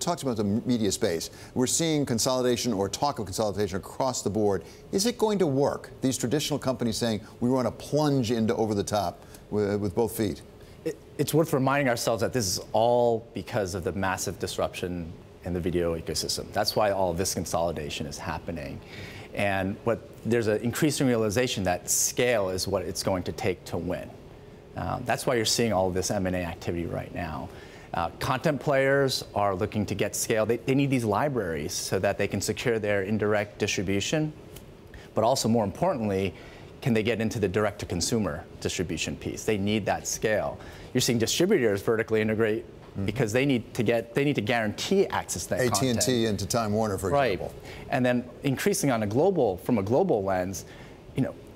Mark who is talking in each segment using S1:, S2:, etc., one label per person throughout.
S1: Talks about the media space. We're seeing consolidation or talk of consolidation across the board. Is it going to work? These traditional companies saying we want to plunge into over the top with both feet.
S2: It's worth reminding ourselves that this is all because of the massive disruption in the video ecosystem. That's why all of this consolidation is happening. And there's an increasing realization that scale is what it's going to take to win. That's why you're seeing all of this M&A activity right now. Content players are looking to get scale. They need these libraries so that they can secure their indirect distribution, but also more importantly, can they get into the direct-to-consumer distribution piece? They need that scale. You're seeing distributors vertically integrate because they need to guarantee access to that content.
S1: AT&T into Time Warner, for example.
S2: Right, and then increasing on from a global lens,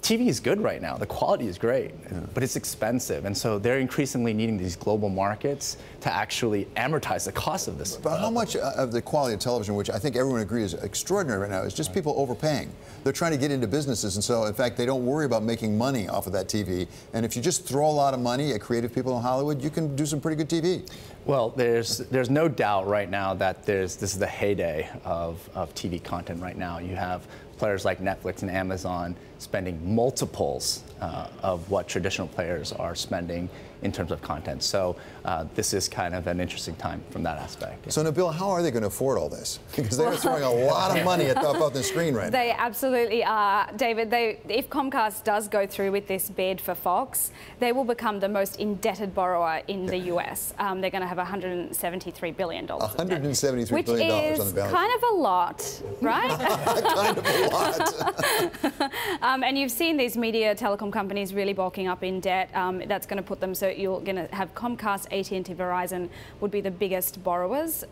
S2: TV is good right now. The quality is great, but it's expensive. And so they're increasingly needing these global markets to actually amortize the cost of this.
S1: But how much of the quality of television, which I think everyone agrees is extraordinary right now, is just people overpaying? They're trying to get into businesses, and so, in fact, they don't worry about making money off of that TV. And if you just throw a lot of money at creative people in Hollywood, you can do some pretty good TV.
S2: Well, there's no doubt right now that this is the heyday of TV content right now. You have players like Netflix and Amazon spending multiples of what traditional players are spending in terms of content. So this is kind of an interesting time from that aspect. Yeah.
S1: So Nabila, how are they going to afford all this? Because they're throwing a lot of money up the screen right now.
S3: They absolutely are, David. If Comcast does go through with this bid for Fox, they will become the most indebted borrower in the US. They're going to have $173 billion.
S1: $173 billion on the balance.
S3: Which is kind of a lot, right?
S1: Kind of a lot.
S3: And you've seen these media telecom companies really bulking up in debt. That's going to put them, so you're going to have Comcast, AT&T, Verizon would be the biggest borrowers.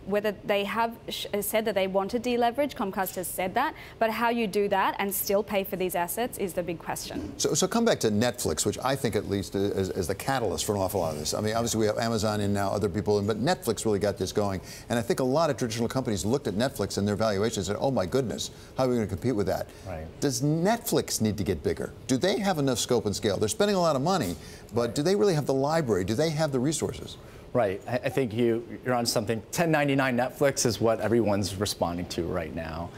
S3: Whether they have said that they want to deleverage, Comcast has said that, but how you do that and still pay for these assets is the big question.
S1: So come back to Netflix, which I think at least is the catalyst for an awful lot of this. I mean, obviously we have Amazon in now, other people in, but Netflix really got this going. And I think a lot of traditional companies looked at Netflix and their valuations and said, oh my goodness, how are we going to compete with that?
S2: Right.
S1: Does Netflix need to get bigger? Do they have enough scope and scale? They're spending a lot of money, but do they really have the library? Do they have the resources?
S2: Right. I think you're on something. 1099 Netflix is what everyone's responding to right now.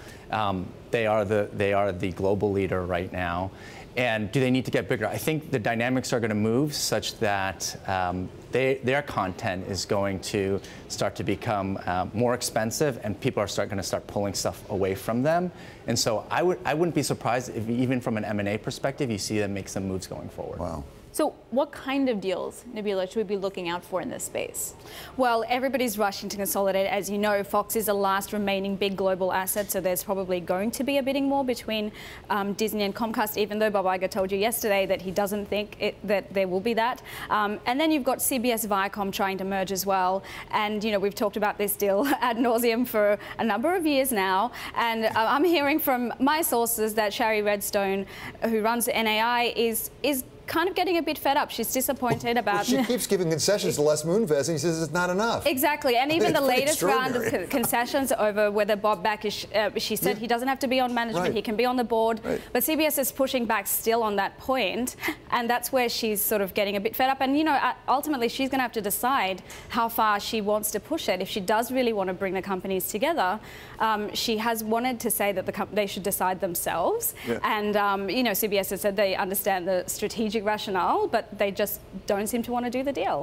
S2: They are the global leader right now. And do they need to get bigger? I think the dynamics are going to move such that their content is going to start to become more expensive, and people are going to start pulling stuff away from them. And so I wouldn't be surprised if even from an M&A perspective, you see them make some moves going forward.
S1: Wow.
S4: So what kind of deals, Nabila, should we be looking out for in this space?
S3: Well, everybody's rushing to consolidate. As you know, Fox is the last remaining big global asset, so there's probably going to be a bidding war between Disney and Comcast, even though Bob Iger told you yesterday that he doesn't think that there will be that. And then you've got CBS Viacom trying to merge as well. And, we've talked about this deal ad nauseum for a number of years now. And I'm hearing from my sources that Shari Redstone, who runs NAI, is kind of getting a bit fed up. She's disappointed about...
S1: Well, she keeps giving concessions to Les Moonves, and he says it's not enough.
S3: Exactly, and even the latest round of concessions over whether Bob Back is... she said he doesn't have to be on management, he can be on the board. Right. But CBS is pushing back still on that point, and that's where she's sort of getting a bit fed up. And, ultimately, she's going to have to decide how far she wants to push it. If she does really want to bring the companies together, she has wanted to say that they should decide themselves. Yeah. And, CBS has said they understand the strategic rationale, but they just don't seem to want to do the deal.